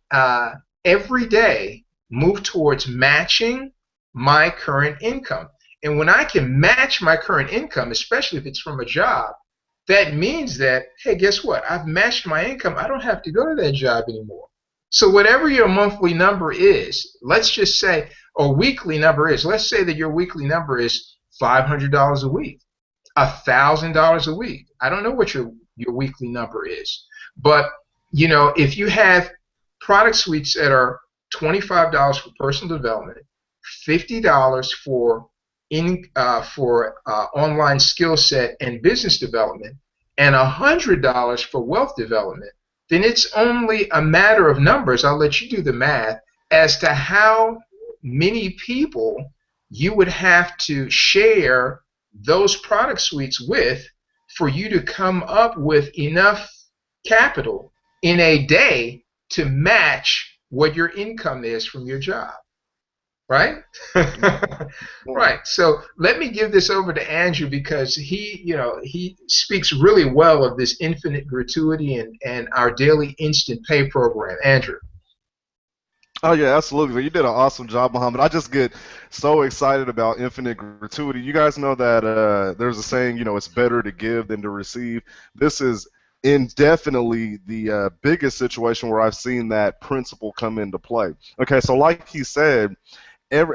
Speaker 1: every day move towards matching my current income. And when I can match my current income, especially if it's from a job, that means that, hey, guess what? I've matched my income. I don't have to go to that job anymore. So whatever your monthly number is, let's just say, or weekly number is, let's say that your weekly number is $500 a week, $1,000 a week. I don't know what your weekly number is, but if you have product suites that are $25 for personal development, $50 for online skill set and business development, and $100 for wealth development, then it's only a matter of numbers. I'll let you do the math as to how many people you would have to share those product suites with for you to come up with enough capital in a day to match what your income is from your job. Right?
Speaker 2: Well,
Speaker 1: Right. So let me give this over to Andrew because he speaks really well of this infinite gratuity and our daily instant pay program. Andrew.
Speaker 2: oh yeah, absolutely. You did an awesome job, Muhammad. I just get so excited about infinite gratuity. You guys know that there's a saying, it's better to give than to receive. This is indefinitely the biggest situation where I've seen that principle come into play. Okay, so like he said, and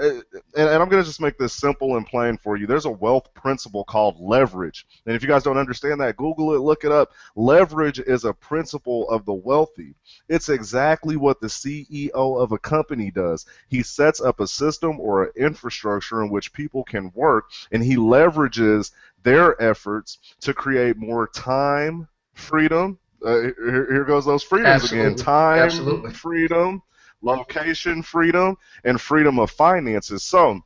Speaker 2: I'm going to just make this simple and plain for you. There's a wealth principle called leverage. And if you guys don't understand that, Google it, look it up. Leverage is a principle of the wealthy. It's exactly what the CEO of a company does. He sets up a system or an infrastructure in which people can work, and he leverages their efforts to create more time, freedom. Here goes those freedoms again.
Speaker 1: Absolutely.
Speaker 2: Time,
Speaker 1: Absolutely.
Speaker 2: freedom, location freedom, and freedom of finances. So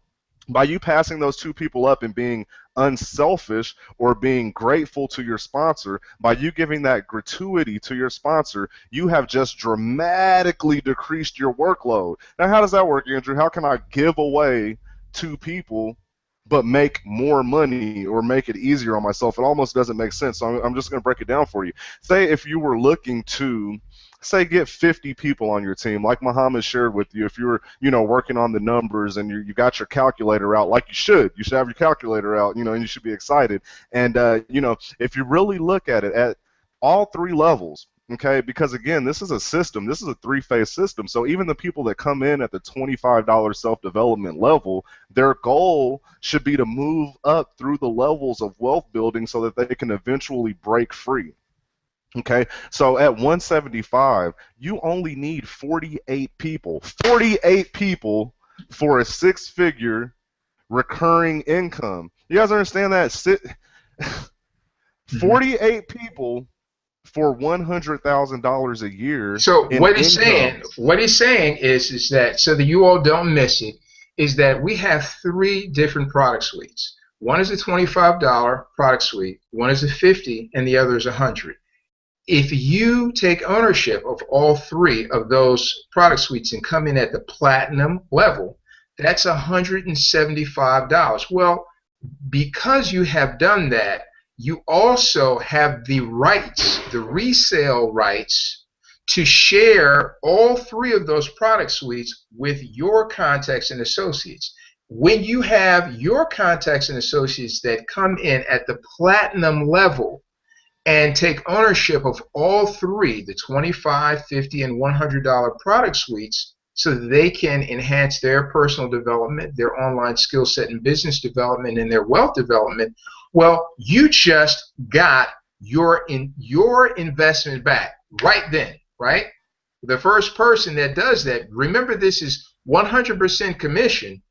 Speaker 2: by you passing those two people up and being unselfish or being grateful to your sponsor, by you giving that gratuity to your sponsor, you have just dramatically decreased your workload. Now, how does that work, Andrew? How can I give away two people but make more money or make it easier on myself? It almost doesn't make sense. So I'm just going to break it down for you. Say if you were looking to get 50 people on your team, like Muhammad shared with you. If you're, working on the numbers and you got your calculator out, like you should have your calculator out, and you should be excited. And, if you really look at it at all three levels, okay, because again, this is a system, this is a three-phase system. So even the people that come in at the $25 self-development level, their goal should be to move up through the levels of wealth building so that they can eventually break free. Okay, so at 175, you only need 48 people. 48 people for a six-figure recurring income. You guys understand that?
Speaker 1: Mhm.
Speaker 2: 48 people for $100,000 a year
Speaker 1: So
Speaker 2: in
Speaker 1: saying,
Speaker 2: income.
Speaker 1: what he's saying is that so that you all don't miss it, is that we have three different product suites. One is a $25 product suite, one is a 50, and the other is 100. If you take ownership of all three of those product suites and come in at the platinum level, that's $175. Well, because you have done that, you also have the rights, the resale rights, to share all three of those product suites with your contacts and associates. when you have your contacts and associates that come in at the platinum level and take ownership of all three, the $25, $50, and $100 product suites, so that they can enhance their personal development, their online skill set and business development, and their wealth development, well, you just got your investment back right then, right? The first person that does that, remember this is 100% commission.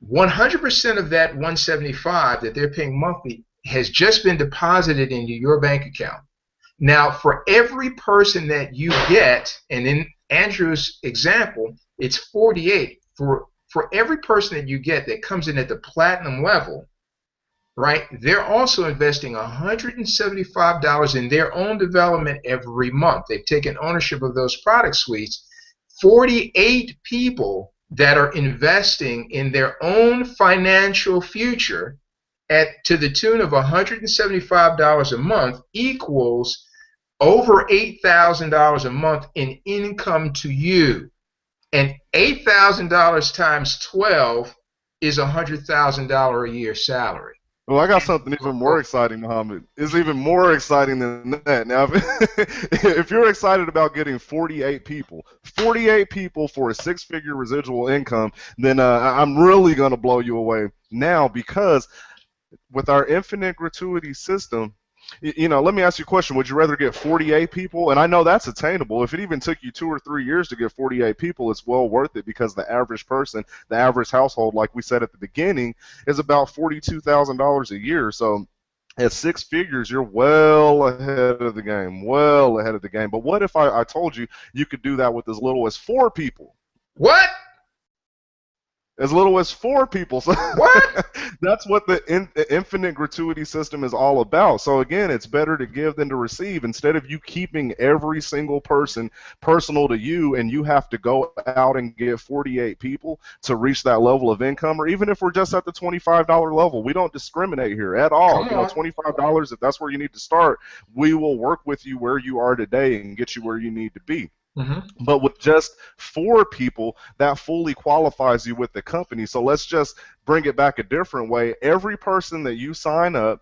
Speaker 1: 100% of that 175 that they're paying monthly has just been deposited into your bank account. Now, for every person that you get, and in Andrew's example, it's 48. For every person that you get that comes in at the platinum level, right, they're also investing $175 in their own development every month. They've taken ownership of those product suites. 48 people that are investing in their own financial future to the tune of $175 a month equals over $8,000 a month in income to you. And $8,000 times 12 is $100,000 a year salary.
Speaker 2: Well, I got something even more exciting, Muhammad. It's even more exciting than that. Now, if you're excited about getting 48 people for a six-figure residual income, then I'm really going to blow you away now, because with our infinite gratuity system, let me ask you a question. Would you rather get 48 people? And I know that's attainable. If it even took you 2 or 3 years to get 48 people, it's well worth it, because the average person, the average household, like we said at the beginning, is about $42,000 a year. So at six figures, you're well ahead of the game, well ahead of the game. But what if I told you you could do that with as little as 4 people?
Speaker 1: What?
Speaker 2: As little as 4 people. So
Speaker 1: what?
Speaker 2: That's what the infinite gratuity system is all about. So again, it's better to give than to receive. Instead of you keeping every single person personal to you, and you have to go out and get 48 people to reach that level of income, or even if we're just at the $25 level, we don't discriminate here at all. $25, if that's where you need to start, we will work with you where you are today and get you where you need to be.
Speaker 1: Mm-hmm.
Speaker 2: But with just 4 people, that fully qualifies you with the company. So let's just bring it back a different way. Every person that you sign up,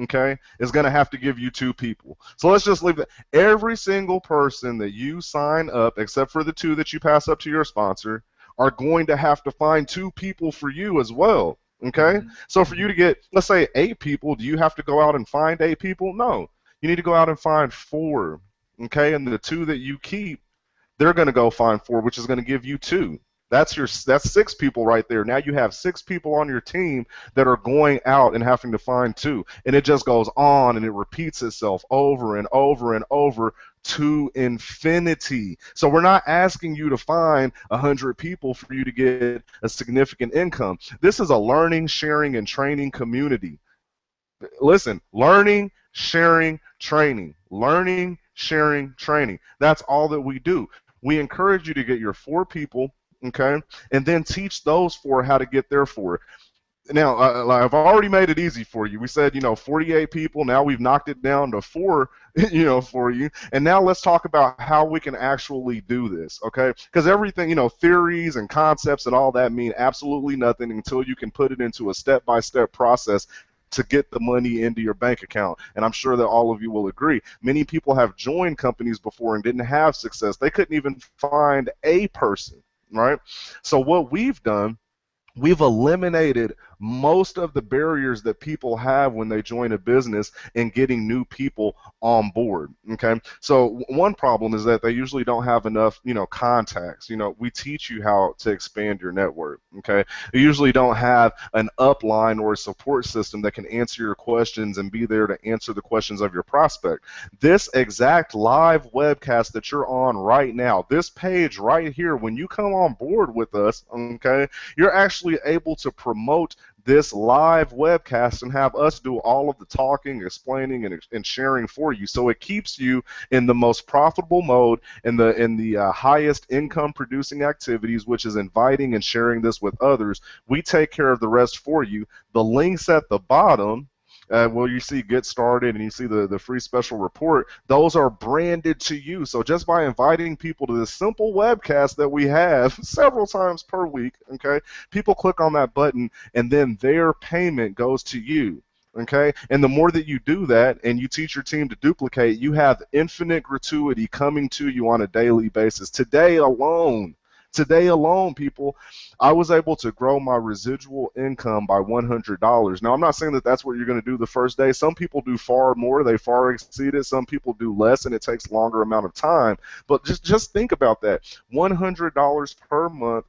Speaker 2: okay, is going to have to give you 2 people. So let's just leave that. Every single person that you sign up, except for the 2 that you pass up to your sponsor, are going to have to find 2 people for you as well. Okay? So for you to get, let's say, 8 people, do you have to go out and find 8 people? No. You need to go out and find 4. Okay, and the 2 that you keep, they're going to go find 4, which is going to give you 2. That's 6 people right there. Now you have 6 people on your team that are going out and having to find 2, and it just goes on and it repeats itself over and over and over to infinity. So we're not asking you to find 100 people for you to get a significant income. This is a learning, sharing, and training community. Listen, learning, sharing, training. Learning, sharing, training. That's all that we do. We encourage you to get your 4 people, okay, and then teach those 4 how to get their 4. Now, I've already made it easy for you. We said, 48 people. Now we've knocked it down to 4, for you. And now let's talk about how we can actually do this, okay? Because everything, theories and concepts and all that mean absolutely nothing until you can put it into a step-by-step process to get the money into your bank account. And I'm sure that all of you will agree. Many people have joined companies before and didn't have success. They couldn't even find a person, right? So what we've done, we've eliminated most of the barriers that people have when they join a business and getting new people on board, okay? So one problem is that they usually don't have enough, contacts. We teach you how to expand your network, okay? You usually don't have an upline or a support system that can answer your questions and be there to answer the questions of your prospect. This exact live webcast that you're on right now, this page right here, when you come on board with us, okay, you're actually able to promote this live webcast and have us do all of the talking, explaining, and sharing for you. So it keeps you in the most profitable mode, in the highest income producing activities, which is inviting and sharing this with others. We take care of the rest for you. The links at the bottom well, you see Get Started and you see the free special report. Those are branded to you. So just by inviting people to this simple webcast that we have several times per week, okay, people click on that button and then their payment goes to you. Okay, and the more that you do that and you teach your team to duplicate, you have infinite gratuity coming to you on a daily basis. Today alone, people, I was able to grow my residual income by $100. Now, I'm not saying that that's what you're going to do the first day. Some people do far more. They far exceed it. Some people do less, and it takes longer amount of time. But just think about that. $100 per month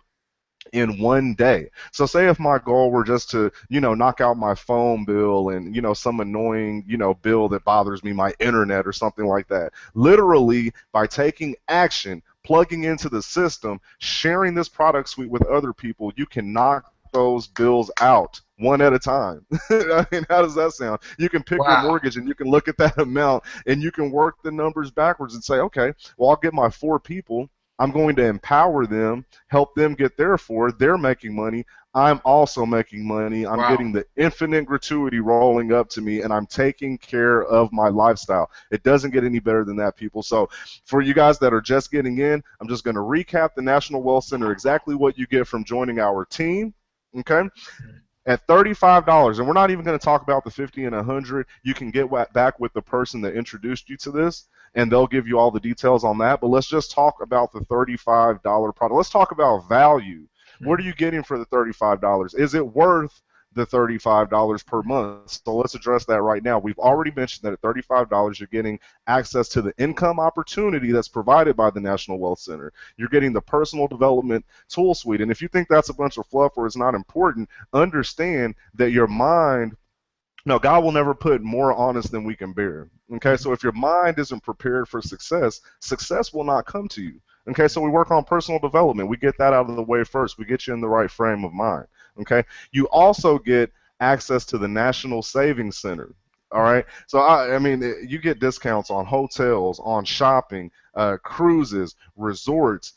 Speaker 2: in one day. So say if my goal were just to, knock out my phone bill and, some annoying, bill that bothers me, my internet or something like that. Literally, by taking action, plugging into the system, sharing this product suite with other people, you can knock those bills out one at a time. I mean, how does that sound? You can pick your
Speaker 1: Wow.
Speaker 2: mortgage and you can look at that amount and you can work the numbers backwards and say, okay, well, I'll get my 4 people. I'm going to empower them, help them get their 4. They're making money. I'm also making money. I'm
Speaker 1: Wow.
Speaker 2: getting the infinite gratuity rolling up to me, and I'm taking care of my lifestyle. It doesn't get any better than that, people. So for you guys that are just getting in, I'm just going to recap the National Wealth Center, exactly what you get from joining our team. Okay? At $35, and we're not even going to talk about the 50 and 100, you can get back with the person that introduced you to this, and they'll give you all the details on that. But let's just talk about the $35 product. Let's talk about value. What are you getting for the $35? Is it worth the $35 per month? So let's address that right now. We've already mentioned that at $35, you're getting access to the income opportunity that's provided by the National Wealth Center. You're getting the personal development tool suite. And if you think that's a bunch of fluff or it's not important, understand that your mind, no, God will never put more on us than we can bear. Okay, so if your mind isn't prepared for success, success will not come to you. Okay, so we work on personal development. We get that out of the way first. We get you in the right frame of mind. Okay, you also get access to the National Savings Center. All right, so I mean, you get discounts on hotels, on shopping, cruises, resorts,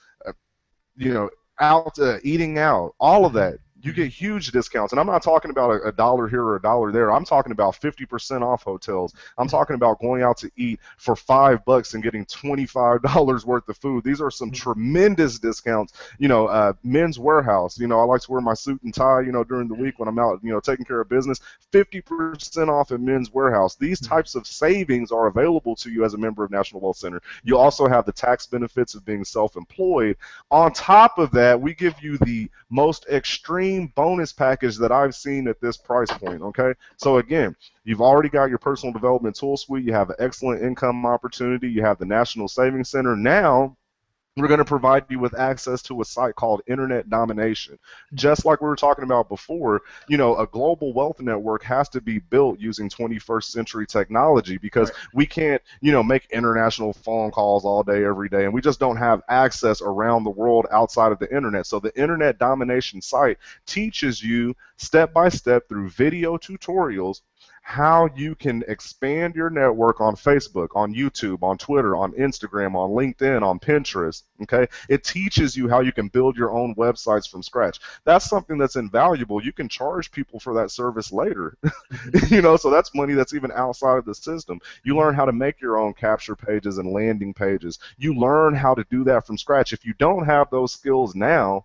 Speaker 2: out eating out, all of that. You get huge discounts, and I'm not talking about a dollar here or a dollar there. I'm talking about 50% off hotels. I'm talking about going out to eat for $5 and getting $25 worth of food. These are some tremendous discounts. Men's Warehouse. I like to wear my suit and tie. During the week when I'm out, taking care of business. 50% off at Men's Warehouse. These types of savings are available to you as a member of National Wealth Center. You also have the tax benefits of being self-employed. On top of that, we give you the most extreme bonus package that I've seen at this price point. Okay, so again, you've already got your personal development tool suite. You have an excellent income opportunity. You have the National Savings Center. Now we're going to provide you with access to a site called Internet Domination. Just like we were talking about before, a global wealth network has to be built using 21st century technology, because we can't, make international phone calls all day, every day, and we just don't have access around the world outside of the internet. So the Internet Domination site teaches you step by step through video tutorials how you can expand your network on Facebook, on YouTube, on Twitter, on Instagram, on LinkedIn, on Pinterest. Okay, it teaches you how you can build your own websites from scratch. That's something that's invaluable. You can charge people for that service later. So that's money that's even outside of the system. You learn how to make your own capture pages and landing pages. You learn how to do that from scratch. If you don't have those skills now,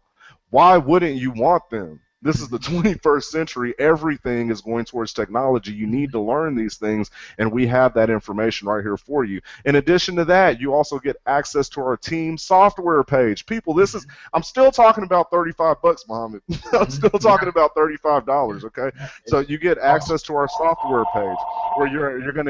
Speaker 2: why wouldn't you want them? This is the 21st century. Everything is going towards technology. You need to learn these things, and we have that information right here for you. In addition to that, you also get access to our team software page. People, I'm still talking about $35, Muhammad. I'm still talking about $35, okay? So you get access to our software page where you're going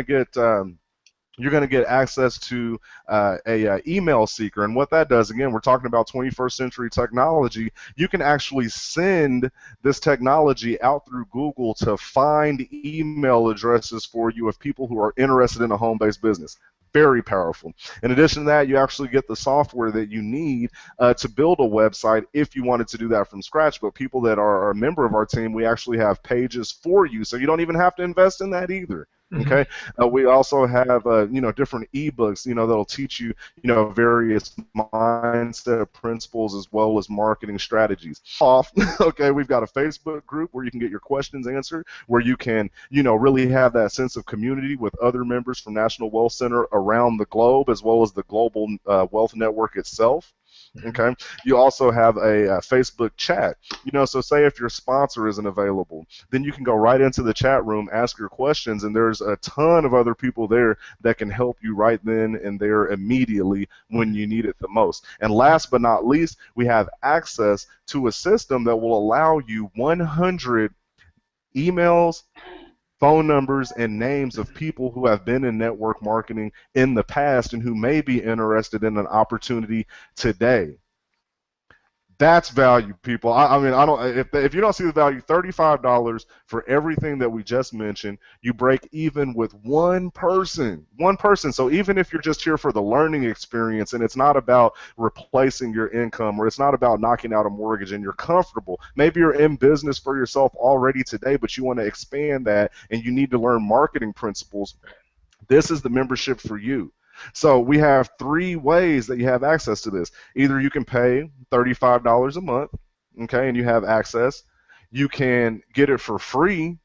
Speaker 2: to get access to a email seeker. And what that does, again, we're talking about 21st century technology. You can actually send this technology out through Google to find email addresses for you of people who are interested in a home-based business. Very powerful. In addition to that, you actually get the software that you need to build a website if you wanted to do that from scratch. But people that are a member of our team, we actually have pages for you, so you don't even have to invest in that either. Okay. We also have, different ebooks, that'll teach you, various mindset principles as well as marketing strategies. Okay, we've got a Facebook group where you can get your questions answered, where you can, really have that sense of community with other members from National Wealth Center around the globe, as well as the Global Wealth Network itself. Okay. You also have a Facebook chat. So say if your sponsor isn't available, then you can go right into the chat room, ask your questions, and there's a ton of other people there that can help you right then and there immediately when you need it the most. And last but not least, we have access to a system that will allow you 100 emails, phone numbers, and names of people who have been in network marketing in the past and who may be interested in an opportunity today. That's value, people. I mean, I don't. If you don't see the value, $35 for everything that we just mentioned, you break even with one person. One person. So even if you're just here for the learning experience, and it's not about replacing your income, or it's not about knocking out a mortgage, and you're comfortable. Maybe you're in business for yourself already today, but you want to expand that, and you need to learn marketing principles. This is the membership for you. So we have 3 ways that you have access to this. Either you can pay $35 a month, okay, and you have access. You can get it for free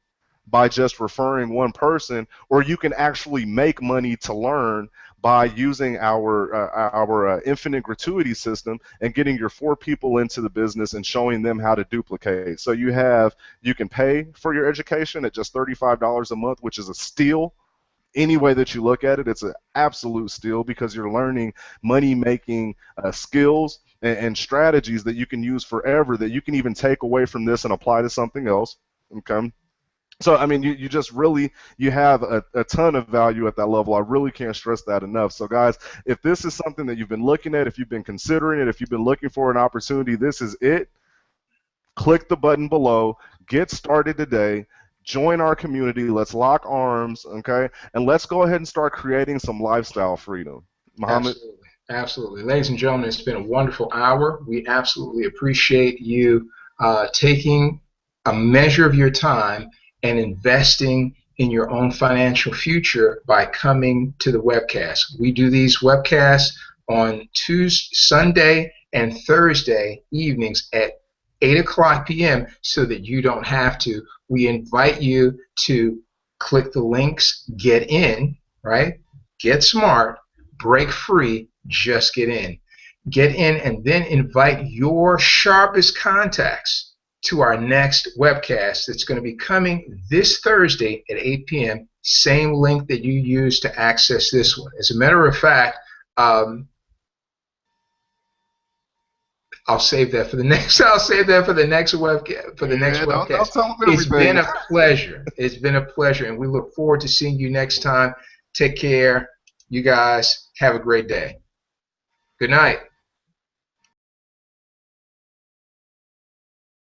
Speaker 2: by just referring one person, or you can actually make money to learn by using our infinite gratuity system and getting your 4 people into the business and showing them how to duplicate. So you can pay for your education at just $35 a month, which is a steal. Any way that you look at it, it's an absolute steal, because you're learning money-making skills and strategies that you can use forever, that you can even take away from this and apply to something else. Okay. So, I mean, you just really, you have a ton of value at that level. I really can't stress that enough. So, guys, if this is something that you've been looking at, if you've been considering it, if you've been looking for an opportunity, this is it. Click the button below. Get started today. Join our community. Let's lock arms, okay? And let's go ahead and start creating some lifestyle freedom. Muhammad?
Speaker 1: Absolutely. Absolutely. Ladies and gentlemen, it's been a wonderful hour. We absolutely appreciate you taking a measure of your time and investing in your own financial future by coming to the webcast. We do these webcasts on Sunday and Thursday evenings at 8 o'clock p.m. so that you don't have to. We invite you to click the links, get in, right? Get smart, break free, just get in. Get in and then invite your sharpest contacts to our next webcast that's going to be coming this Thursday at 8 p.m. Same link that you used to access this one. As a matter of fact, I'll save that for the next. I'll save that for the next webcast.
Speaker 2: Don't tell them
Speaker 1: It's
Speaker 2: everything.
Speaker 1: been a pleasure. It's been a pleasure, and we look forward to seeing you next time. Take care. You guys have a great day. Good night.